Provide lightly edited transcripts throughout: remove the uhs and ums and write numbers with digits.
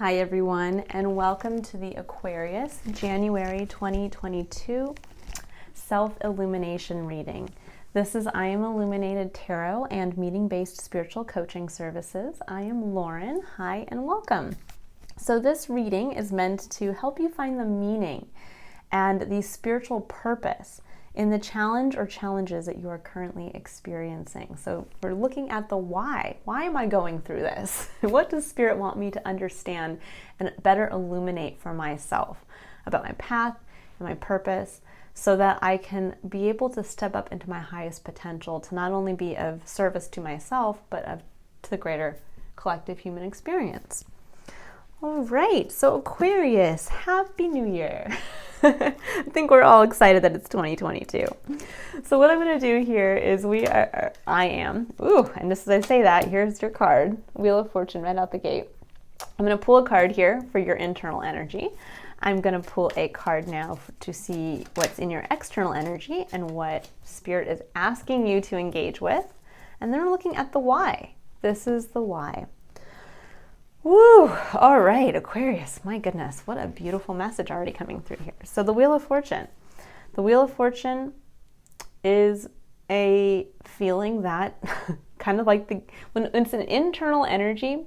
Hi everyone, and welcome to the Aquarius January 2022 Self-Illumination reading. This is I Am Illuminated Tarot and Meeting-Based Spiritual Coaching Services. I am Lauren. Hi and welcome. So this reading is meant to help you find the meaning and the spiritual purpose in the challenge or challenges that you are currently experiencing. So we're looking at the why. Why am I going through this? What does Spirit want me to understand and better illuminate for myself about my path and my purpose so that I can be able to step up into my highest potential to not only be of service to myself, but to the greater collective human experience. All right, so Aquarius, Happy New Year. I think we're all excited that it's 2022. So what I'm going to do here is and just as I say that, here's your card, Wheel of Fortune right out the gate. I'm going to pull a card here for your internal energy. I'm going to pull a card now to see what's in your external energy and what Spirit is asking you to engage with. And then we're looking at the why. This is the why. Woo! All right, Aquarius, my goodness, what a beautiful message already coming through here. So the Wheel of Fortune. The Wheel of Fortune is a feeling that kind of like when it's an internal energy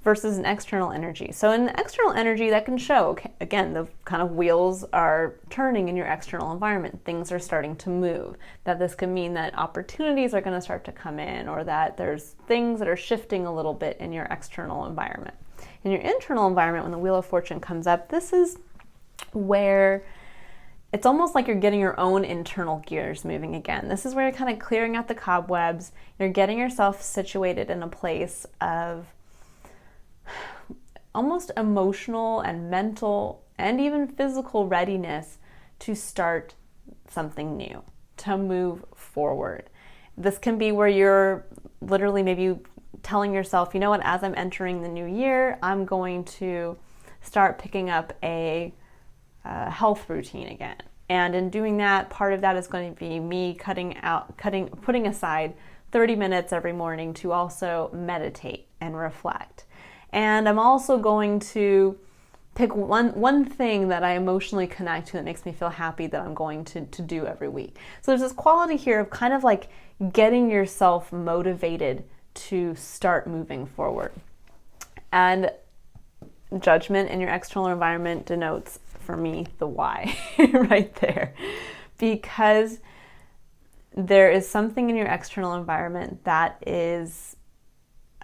versus an external energy. So in the external energy, that can show, again, the kind of wheels are turning in your external environment. Things are starting to move. That this could mean that opportunities are going to start to come in, or that there's things that are shifting a little bit in your external environment. In your internal environment, when the Wheel of Fortune comes up, this is where it's almost like you're getting your own internal gears moving again. This is where you're kind of clearing out the cobwebs. You're getting yourself situated in a place of almost emotional and mental and even physical readiness to start something new, to move forward. This can be where you're literally maybe telling yourself, you know what, as I'm entering the new year, I'm going to start picking up a health routine again. And in doing that, part of that is going to be me putting aside 30 minutes every morning to also meditate and reflect. And I'm also going to pick one thing that I emotionally connect to that makes me feel happy that I'm going to do every week. So there's this quality here of kind of like getting yourself motivated to start moving forward. And judgment in your external environment denotes, for me, the why right there. Because there is something in your external environment that is,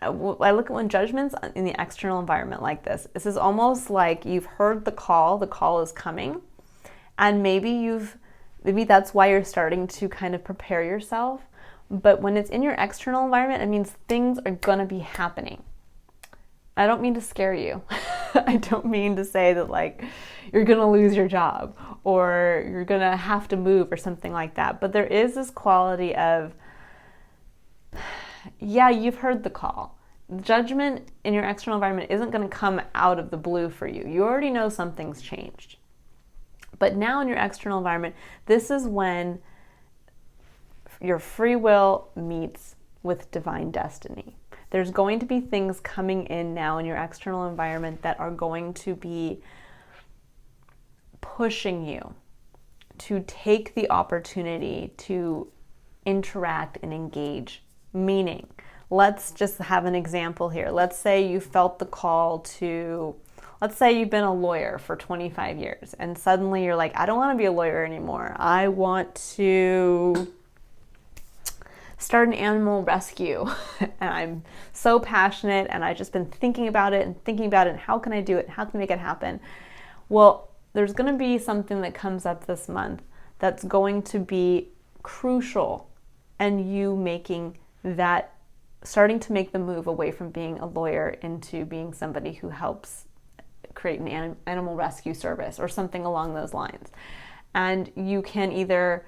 I look at when judgments in the external environment like this is almost like you've heard the call is coming, and maybe that's why you're starting to kind of prepare yourself. But when it's in your external environment, it means things are gonna be happening. I don't mean to scare you. I don't mean to say that like you're gonna lose your job or you're gonna have to move or something like that. But there is this quality of, yeah, you've heard the call. Judgment in your external environment isn't going to come out of the blue for you. You already know something's changed. But now in your external environment, this is when your free will meets with divine destiny. There's going to be things coming in now in your external environment that are going to be pushing you to take the opportunity to interact and engage. Meaning, let's just have an example here. Let's say you felt the call let's say you've been a lawyer for 25 years and suddenly you're like, I don't want to be a lawyer anymore. I want to start an animal rescue. And I'm so passionate and I've just been thinking about it and how can I do it? How can I make it happen? Well, there's going to be something that comes up this month that's going to be crucial, and you starting to make the move away from being a lawyer into being somebody who helps create an animal rescue service or something along those lines. And you can either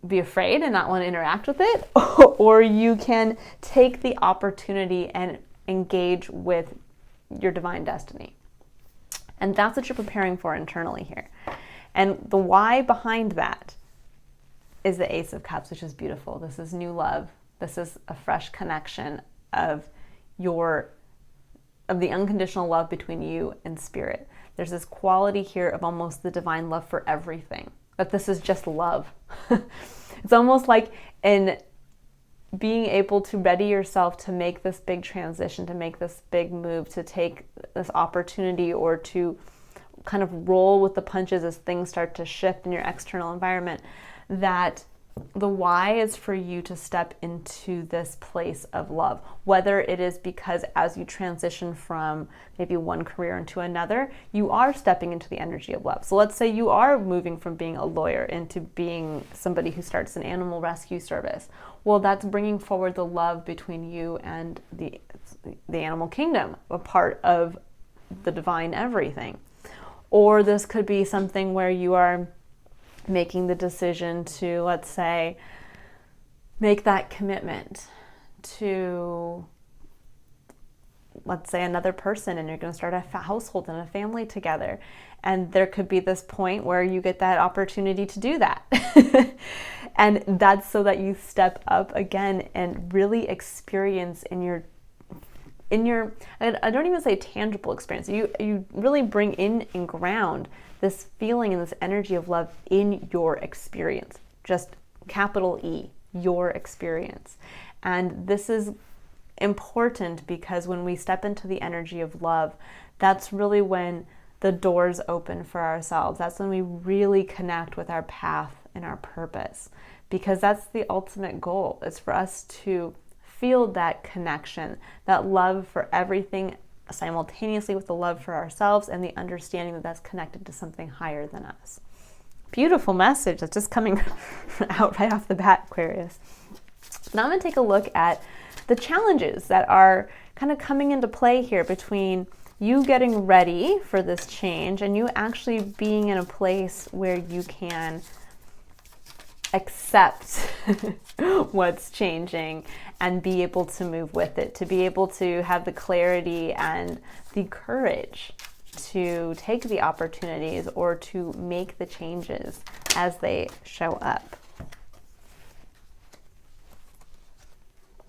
be afraid and not want to interact with it, or you can take the opportunity and engage with your divine destiny. And that's what you're preparing for internally here. And the why behind that is the Ace of Cups, which is beautiful. This is new love. This is a fresh connection of the unconditional love between you and spirit. There's this quality here of almost the divine love for everything, that this is just love. It's almost like in being able to ready yourself to make this big transition, to make this big move, to take this opportunity, or to kind of roll with the punches as things start to shift in your external environment, that the why is for you to step into this place of love, whether it is because as you transition from maybe one career into another, you are stepping into the energy of love. So let's say you are moving from being a lawyer into being somebody who starts an animal rescue service. Well, that's bringing forward the love between you and the animal kingdom, a part of the divine everything. Or this could be something where you are making the decision to, let's say, make that commitment to, let's say, another person, and you're going to start a household and a family together. And there could be this point where you get that opportunity to do that. And that's so that you step up again and really experience in your, I don't even say tangible experience, you really bring in and ground this feeling and this energy of love in your experience, just capital E, your experience. And this is important because when we step into the energy of love, that's really when the doors open for ourselves. That's when we really connect with our path and our purpose, because that's the ultimate goal, is for us to feel that connection, that love for everything, simultaneously with the love for ourselves and the understanding that that's connected to something higher than us. Beautiful message that's just coming out right off the bat, Aquarius. Now I'm going to take a look at the challenges that are kind of coming into play here between you getting ready for this change and you actually being in a place where you can accept what's changing and be able to move with it, to be able to have the clarity and the courage to take the opportunities or to make the changes as they show up.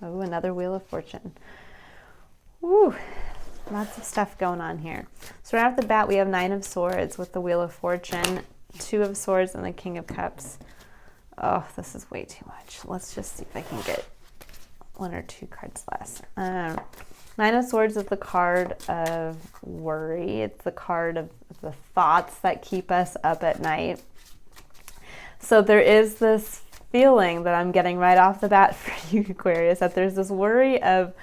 Oh, another Wheel of Fortune. Woo, lots of stuff going on here. So right off the bat, we have 9 of Swords with the Wheel of Fortune, 2 of Swords, and the King of Cups. Oh, this is way too much. Let's just see if I can get 1 or 2 cards less. 9 of Swords is the card of worry. It's the card of the thoughts that keep us up at night. So there is this feeling that I'm getting right off the bat for you, Aquarius, that there's this worry of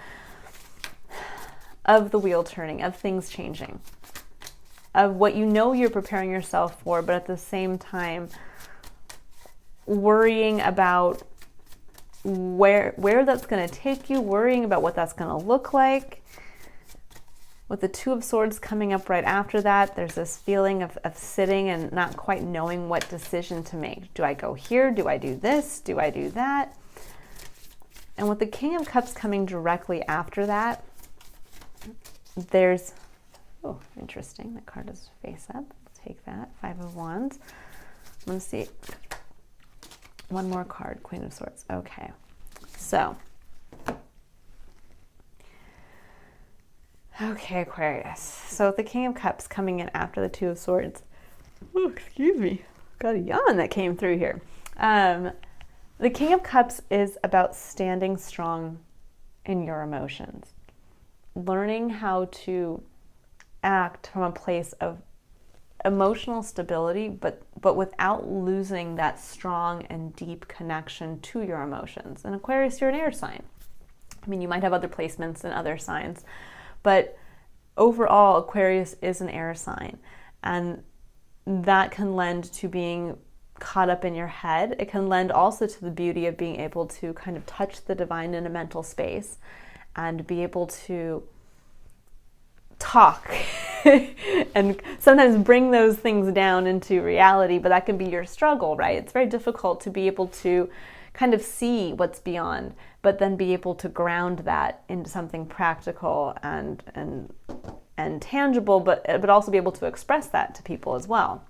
the wheel turning, of things changing, of what you know you're preparing yourself for, but at the same time worrying about where that's going to take you, worrying about what that's going to look like. With the 2 of Swords coming up right after that, there's this feeling of sitting and not quite knowing what decision to make. Do I go here? Do I do this? Do I do that? And with the King of Cups coming directly after that, there's, oh, interesting, that card is face up. I'll take that. 5 of Wands. I'm going to see. 1 more card, Queen of Swords. Okay, so. Okay, Aquarius. So with the King of Cups coming in after the 2 of Swords. Oh, excuse me. Got a yawn that came through here. The King of Cups is about standing strong in your emotions. Learning how to act from a place of emotional stability, but without losing that strong and deep connection to your emotions. And Aquarius, you're an air sign. I mean, you might have other placements in other signs, but overall, Aquarius is an air sign. And that can lend to being caught up in your head. It can lend also to the beauty of being able to kind of touch the divine in a mental space and be able to talk and sometimes bring those things down into reality, but that can be your struggle, right? It's very difficult to be able to kind of see what's beyond, but then be able to ground that into something practical and tangible, but also be able to express that to people as well.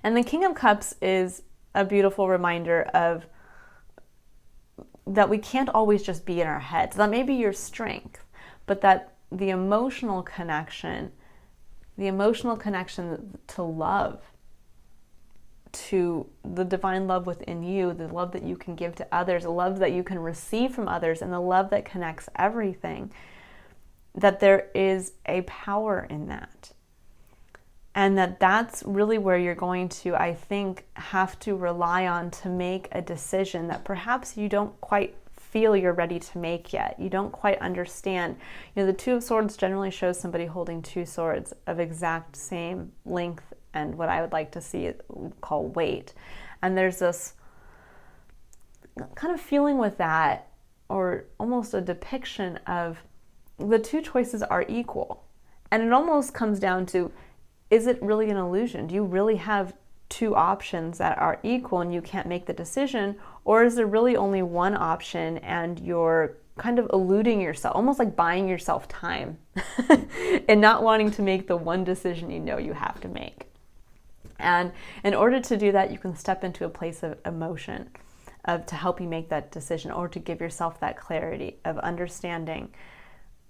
And the King of Cups is a beautiful reminder of that we can't always just be in our heads. That may be your strength, but that the emotional connection to love, to the divine love within you, the love that you can give to others, the love that you can receive from others, and the love that connects everything, that there is a power in that. And that's really where you're going to, I think, have to rely on to make a decision that perhaps you don't quite feel you're ready to make yet. You don't quite understand. The Two of Swords generally shows somebody holding two swords of exact same length and what I would like to see call weight. And there's this kind of feeling with that, or almost a depiction of the two choices are equal. And it almost comes down to, is it really an illusion? Do you really have two options that are equal and you can't make the decision? Or is there really only one option and you're kind of eluding yourself, almost like buying yourself time and not wanting to make the one decision you know you have to make? And in order to do that, you can step into a place of emotion to help you make that decision, or to give yourself that clarity of understanding,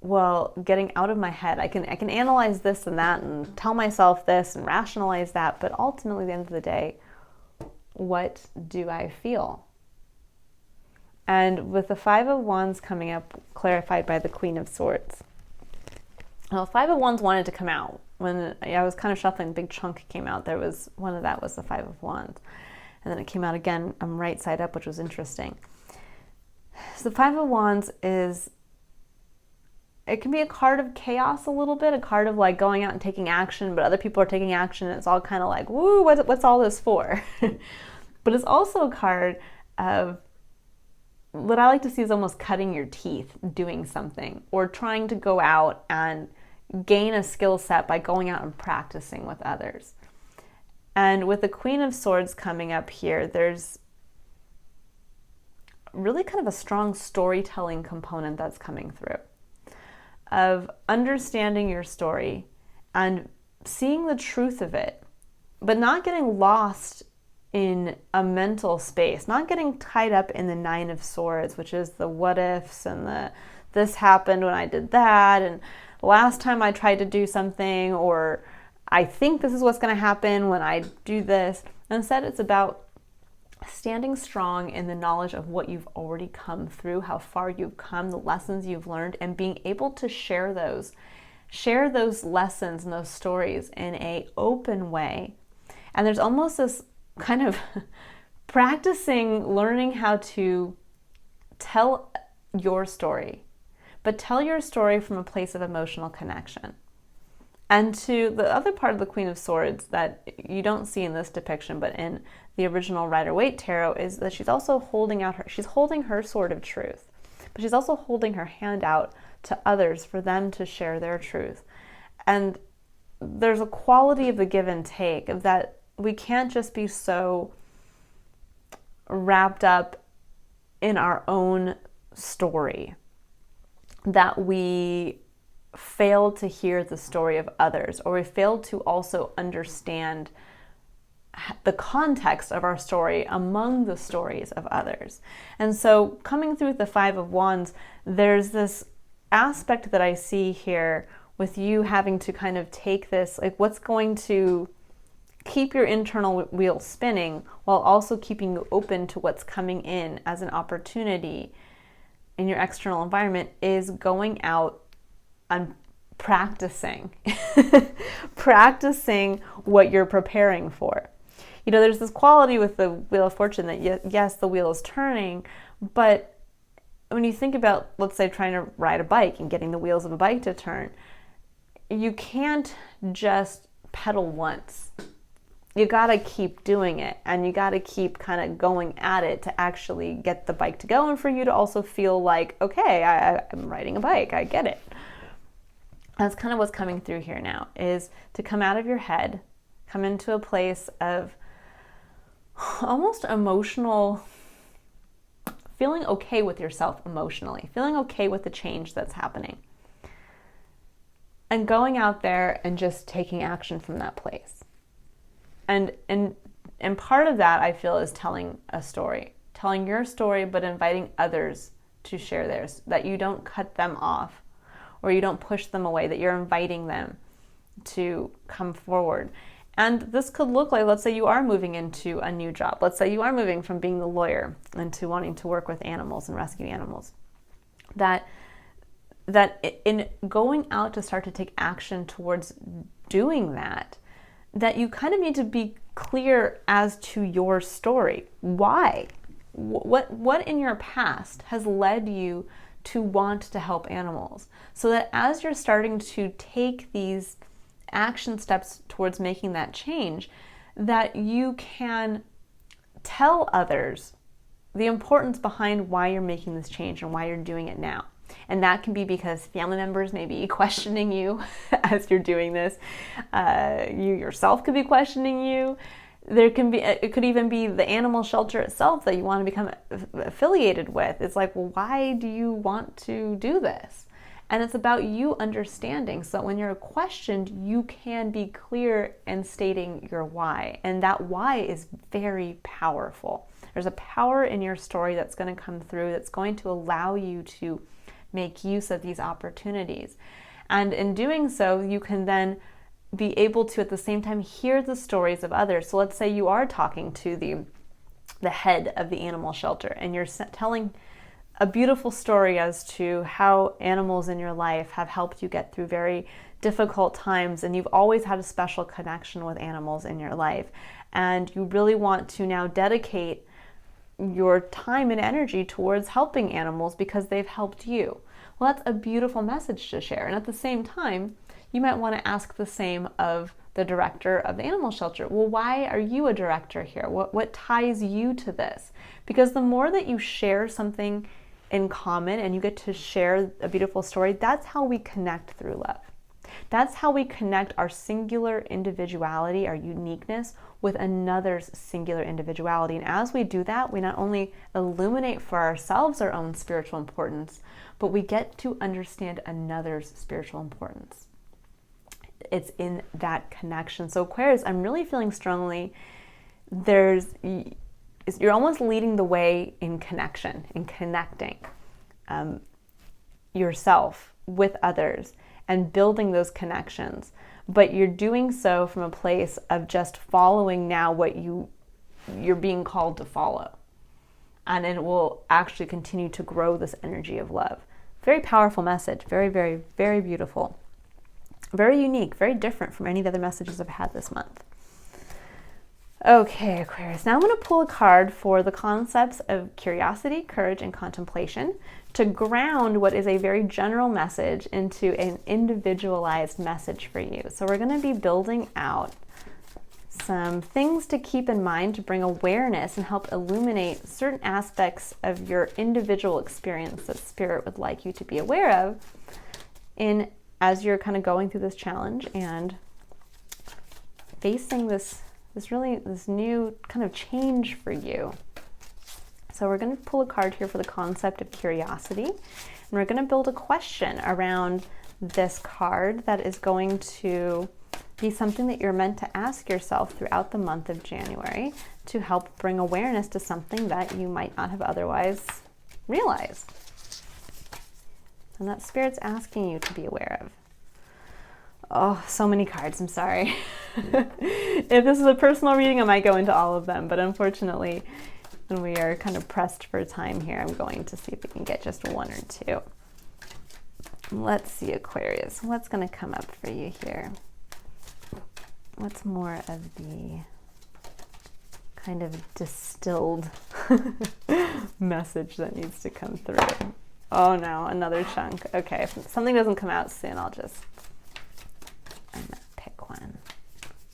well, getting out of my head. I can analyze this and that and tell myself this and rationalize that, but ultimately at the end of the day, what do I feel? And with the Five of Wands coming up, clarified by the Queen of Swords. Well, Five of Wands wanted to come out. When I was kind of shuffling, a big chunk came out. There was one of that was the Five of Wands. And then it came out again, right side up, which was interesting. So the Five of Wands it can be a card of chaos a little bit, a card of like going out and taking action, but other people are taking action, and it's all kind of like, woo, what's all this for? But it's also a card of what I like to see is almost cutting your teeth doing something, or trying to go out and gain a skill set by going out and practicing with others. And with the Queen of Swords coming up here, there's really kind of a strong storytelling component that's coming through, of understanding your story and seeing the truth of it, but not getting lost in a mental space, not getting tied up in the Nine of Swords, which is the what ifs and the this happened when I did that, and last time I tried to do something, or I think this is what's going to happen when I do this. Instead, it's about standing strong in the knowledge of what you've already come through, how far you've come, the lessons you've learned, and being able to share those lessons and those stories in an open way. And there's almost this kind of practicing, learning how to tell your story, but tell your story from a place of emotional connection. And to the other part of the Queen of Swords that you don't see in this depiction, but in the original Rider-Waite tarot, is that she's also holding her sword of truth, but she's also holding her hand out to others for them to share their truth. And there's a quality of the give and take, of that we can't just be so wrapped up in our own story that we fail to hear the story of others, or we fail to also understand the context of our story among the stories of others. And so coming through the Five of Wands, there's this aspect that I see here with you having to kind of take this, like what's going to keep your internal wheel spinning while also keeping you open to what's coming in as an opportunity in your external environment, is going out and practicing what you're preparing for. You know, there's this quality with the Wheel of Fortune that yes, the wheel is turning, but when you think about, let's say, trying to ride a bike and getting the wheels of a bike to turn, you can't just pedal once. You gotta keep doing it, and you gotta keep kind of going at it to actually get the bike to go, and for you to also feel like, okay, I'm riding a bike, I get it. That's kind of what's coming through here now, is to come out of your head, come into a place of almost emotional, feeling okay with yourself emotionally, feeling okay with the change that's happening, and going out there and just taking action from that place. And part of that, I feel, is telling a story, telling your story, but inviting others to share theirs, that you don't cut them off, or you don't push them away, that you're inviting them to come forward. And this could look like, let's say you are moving into a new job. Let's say you are moving from being the lawyer into wanting to work with animals and rescue animals. That in going out to start to take action towards doing that you kind of need to be clear as to your story. Why? What in your past has led you to want to help animals? So that as you're starting to take these action steps towards making that change, that you can tell others the importance behind why you're making this change and why you're doing it now. And that can be because family members may be questioning you as you're doing this. You yourself could be questioning you. It could even be the animal shelter itself that you want to become affiliated with. It's like, well, why do you want to do this? And it's about you understanding, so that when you're questioned, you can be clear in stating your why. And that why is very powerful. There's a power in your story that's going to come through, that's going to allow you to make use of these opportunities. And in doing so, you can then be able to at the same time hear the stories of others. So let's say you are talking to the head of the animal shelter, and you're telling a beautiful story as to how animals in your life have helped you get through very difficult times, and you've always had a special connection with animals in your life, and you really want to now dedicate your time and energy towards helping animals because they've helped you. Well, that's a beautiful message to share. And at the same time, you might want to ask the same of the director of the animal shelter. Well, why are you a director here? What ties you to this? Because the more that you share something in common and you get to share a beautiful story, that's how we connect through love. That's how we connect our singular individuality, our uniqueness, with another's singular individuality. And as we do that, we not only illuminate for ourselves our own spiritual importance, but we get to understand another's spiritual importance. It's in that connection. So Aquarius, I'm really feeling strongly you're almost leading the way in connection, in connecting yourself with others and building those connections. But you're doing so from a place of just following now what you're being called to follow. And it will actually continue to grow this energy of love. Very powerful message. Very, very, very beautiful. Very unique, very different from any of the other messages I've had this month. Okay, Aquarius, now I'm going to pull a card for the concepts of curiosity, courage, and contemplation to ground what is a very general message into an individualized message for you. So we're going to be building out some things to keep in mind to bring awareness and help illuminate certain aspects of your individual experience that Spirit would like you to be aware of as you're kind of going through this challenge and facing this new kind of change for you. So we're going to pull a card here for the concept of curiosity, and we're going to build a question around this card that is going to be something that you're meant to ask yourself throughout the month of January to help bring awareness to something that you might not have otherwise realized. And that Spirit's asking you to be aware of. Oh, so many cards, I'm sorry. If this is a personal reading, I might go into all of them, but unfortunately, when we are kind of pressed for time here, I'm going to see if we can get just one or two. Let's see, Aquarius, what's going to come up for you here? What's more of the kind of distilled message that needs to come through? Oh no, another chunk. Okay, if something doesn't come out soon, I'm gonna pick one.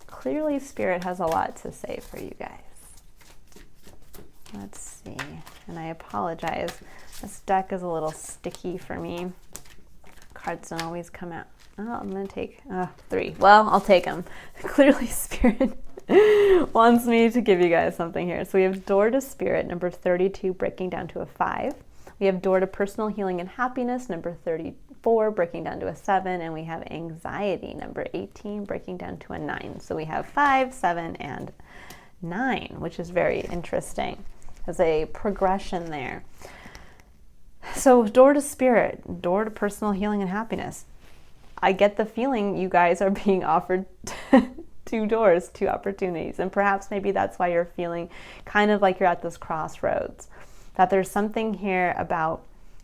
Clearly, Spirit has a lot to say for you guys. Let's see, and I apologize. This deck is a little sticky for me. Cards don't always come out. Oh, I'm gonna take 3. Well, I'll take them. Clearly, Spirit wants me to give you guys something here. So we have Door to Spirit, number 32, breaking down to a 5. We have Door to Personal Healing and Happiness, number 34, breaking down to a 7. And we have Anxiety, number 18, breaking down to a 9. So we have 5, 7, and 9, which is very interesting. There's a progression there. So door to spirit, door to personal healing and happiness. I get the feeling you guys are being offered two doors, two opportunities. And perhaps maybe that's why you're feeling kind of like you're at this crossroads. That there's something here about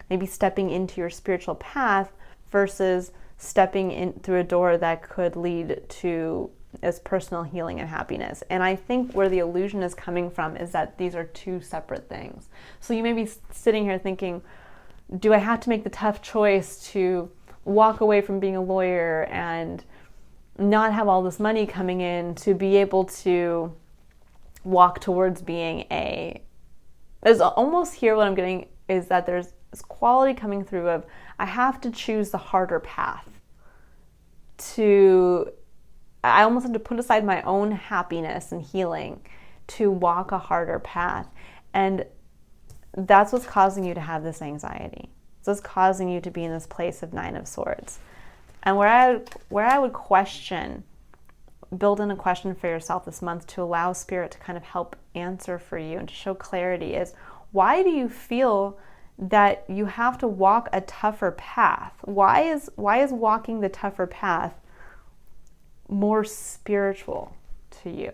maybe stepping into your spiritual path versus stepping in through a door that could lead to as personal healing and happiness. And I think where the illusion is coming from is that these are two separate things. So you may be sitting here thinking, do I have to make the tough choice to walk away from being a lawyer and not have all this money coming in to be able to walk towards being there's almost here what I'm getting is that there's this quality coming through of I have to choose the harder path. I almost have to put aside my own happiness and healing to walk a harder path. And that's what's causing you to have this anxiety. So it's causing you to be in this place of Nine of Swords. And where I would build in a question for yourself this month to allow Spirit to kind of help answer for you and to show clarity is, why do you feel that you have to walk a tougher path? Why is walking the tougher path more spiritual to you?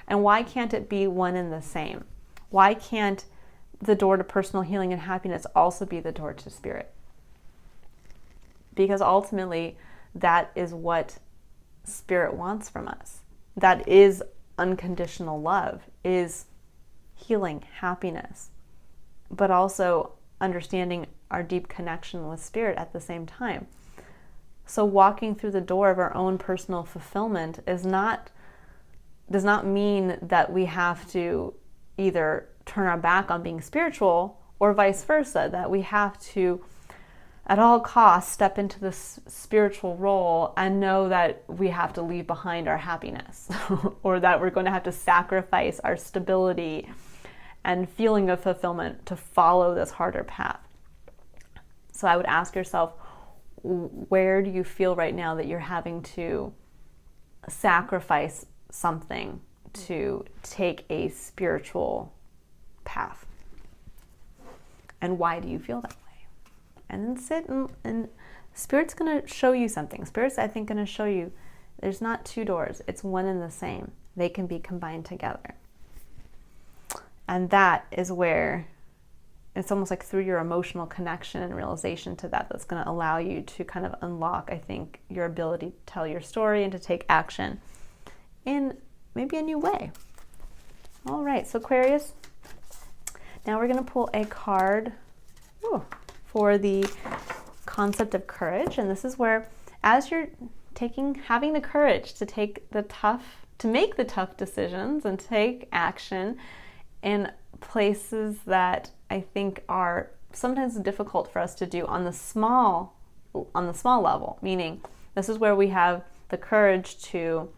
And why can't it be one and the same? Why can't the door to personal healing and happiness also be the door to spirit? Because ultimately, that is what Spirit wants from us. That is unconditional love, is healing, happiness, but also understanding our deep connection with Spirit at the same time. So walking through the door of our own personal fulfillment does not mean that we have to either turn our back on being spiritual or vice versa, that we have to at all costs step into this spiritual role and know that we have to leave behind our happiness or that we're going to have to sacrifice our stability and feeling of fulfillment to follow this harder path. So I would ask yourself, where do you feel right now that you're having to sacrifice something to take a spiritual path? And why do you feel that way? And then sit and Spirit's going to show you something. Spirit's, I think, going to show you there's not two doors. It's one and the same. They can be combined together. And that is where it's almost like through your emotional connection and realization to that, that's going to allow you to kind of unlock, I think, your ability to tell your story and to take action in maybe a new way. All right, so Aquarius, now we're going to pull a card for the concept of courage. And this is where, as you're having the courage to make the tough decisions and take action in places that I think are sometimes difficult for us to do on the small level, meaning this is where we have the courage to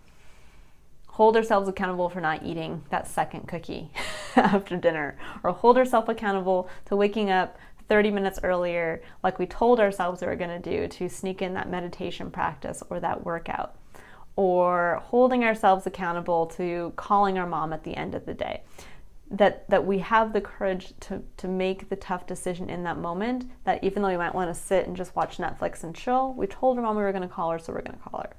hold ourselves accountable for not eating that second cookie after dinner, or hold ourselves accountable to waking up 30 minutes earlier like we told ourselves we were going to do to sneak in that meditation practice or that workout, or holding ourselves accountable to calling our mom at the end of the day. That we have the courage to make the tough decision in that moment, that even though we might want to sit and just watch Netflix and chill, we told our mom we were going to call her, so we're going to call her.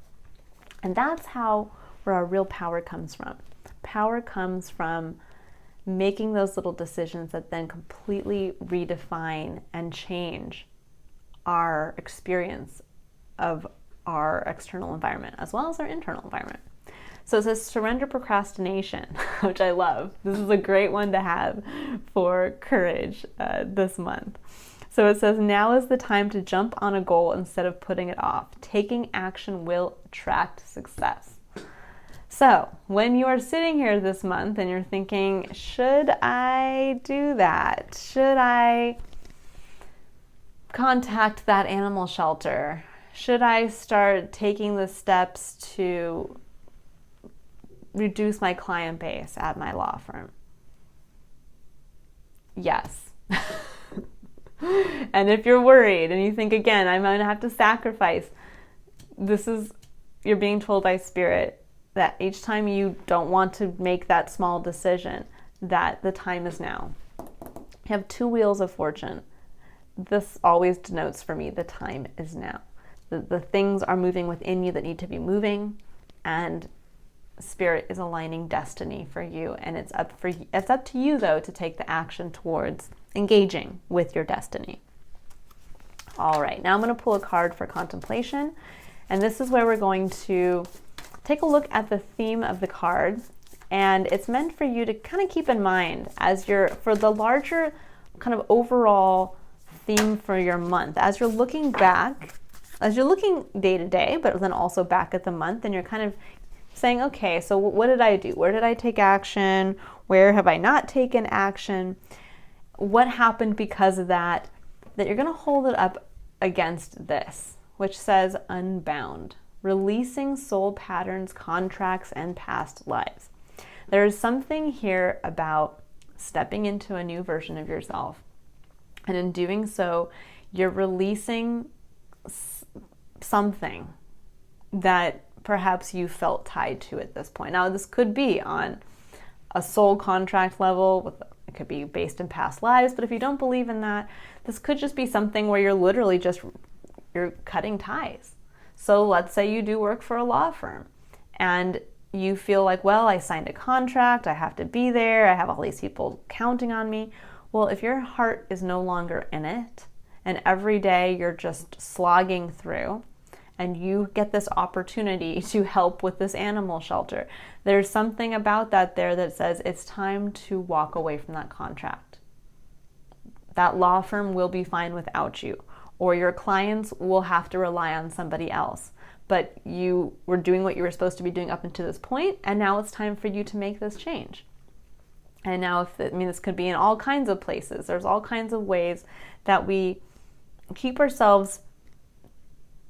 And that's where our real power comes from. Power comes from making those little decisions that then completely redefine and change our experience of our external environment as well as our internal environment. So it says surrender procrastination, which I love. This is a great one to have for courage this month. So it says, now is the time to jump on a goal instead of putting it off. Taking action will attract success. So when you are sitting here this month and you're thinking, should I do that? Should I contact that animal shelter? Should I start taking the steps to reduce my client base at my law firm? Yes. And if you're worried and you think, again, I'm going to have to sacrifice, you're being told by Spirit that each time you don't want to make that small decision, that the time is now. You have two wheels of fortune. this always denotes for me the time is now. The things are moving within you that need to be moving, and Spirit is aligning destiny for you, and it's up to you though to take the action towards engaging with your destiny. All right, now I'm going to pull a card for contemplation, and this is where we're going to take a look at the theme of the card, and it's meant for you to kind of keep in mind as for the larger kind of overall theme for your month, as you're looking back, as you're looking day to day, but then also back at the month, and you're kind of saying, okay, so what did I do? Where did I take action? Where have I not taken action? What happened because of that? That you're going to hold it up against this, which says unbound, releasing soul patterns, contracts, and past lives. There is something here about stepping into a new version of yourself. And in doing so, you're releasing something that perhaps you felt tied to at this point. Now, this could be on a soul contract level, it could be based in past lives, but if you don't believe in that, this could just be something where you're literally you're cutting ties. So let's say you do work for a law firm and you feel like, well, I signed a contract, I have to be there, I have all these people counting on me. Well, if your heart is no longer in it, and every day you're just slogging through, and you get this opportunity to help with this animal shelter, there's something about that there that says it's time to walk away from that contract. That law firm will be fine without you, or your clients will have to rely on somebody else. But you were doing what you were supposed to be doing up until this point, and now it's time for you to make this change. And now, this could be in all kinds of places. There's all kinds of ways that we keep ourselves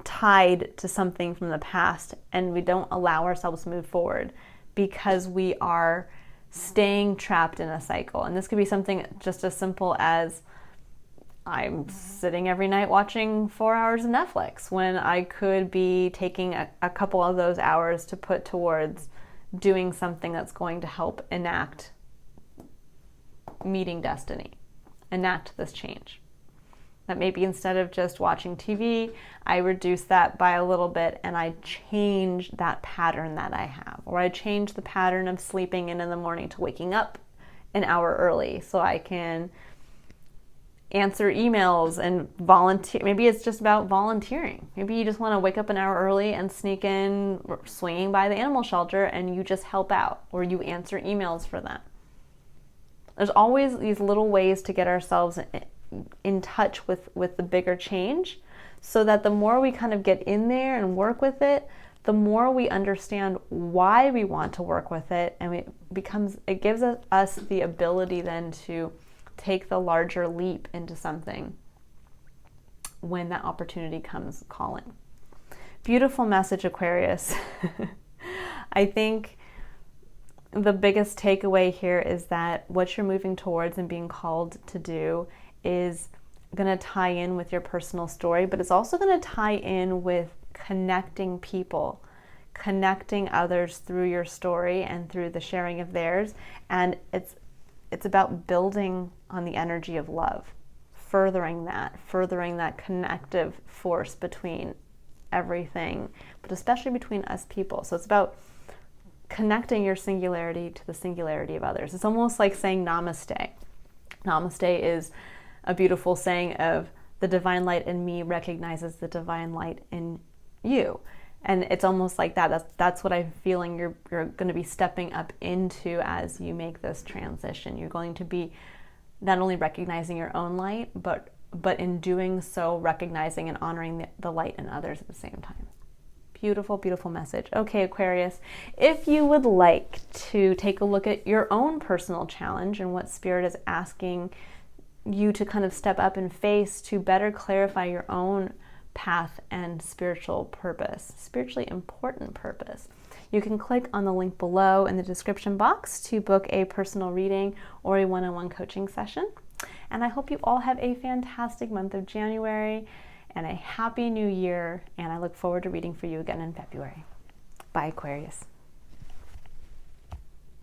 tied to something from the past, and we don't allow ourselves to move forward because we are staying trapped in a cycle. And this could be something just as simple as I'm sitting every night watching 4 hours of Netflix when I could be taking a couple of those hours to put towards doing something that's going to help enact meeting destiny, enact this change. That maybe instead of just watching TV, I reduce that by a little bit and I change that pattern that I have. Or I change the pattern of sleeping in the morning to waking up an hour early so I can answer emails and volunteer. Maybe it's just about volunteering. Maybe you just want to wake up an hour early and sneak in, swinging by the animal shelter, and you just help out or you answer emails for them. There's always these little ways to get ourselves in touch with the bigger change, so that the more we kind of get in there and work with it, the more we understand why we want to work with it, and it gives us the ability then to take the larger leap into something when that opportunity comes calling. Beautiful message, Aquarius. I think the biggest takeaway here is that what you're moving towards and being called to do is going to tie in with your personal story, but it's also going to tie in with connecting people, connecting others through your story and through the sharing of theirs. And it's about building on the energy of love, furthering that connective force between everything, but especially between us people. So it's about connecting your singularity to the singularity of others. It's almost like saying namaste. Namaste is a beautiful saying of the divine light in me recognizes the divine light in you. And it's almost like that. That's what I'm feeling you're going to be stepping up into as you make this transition. You're going to be not only recognizing your own light, but in doing so, recognizing and honoring the light in others at the same time. Beautiful, beautiful message. Okay, Aquarius, if you would like to take a look at your own personal challenge and what Spirit is asking you to kind of step up and face to better clarify your own path and spiritual purpose, spiritually important purpose, you can click on the link below in the description box to book a personal reading or a one-on-one coaching session. And I hope you all have a fantastic month of January and a happy new year, and I look forward to reading for you again in February. Bye, Aquarius.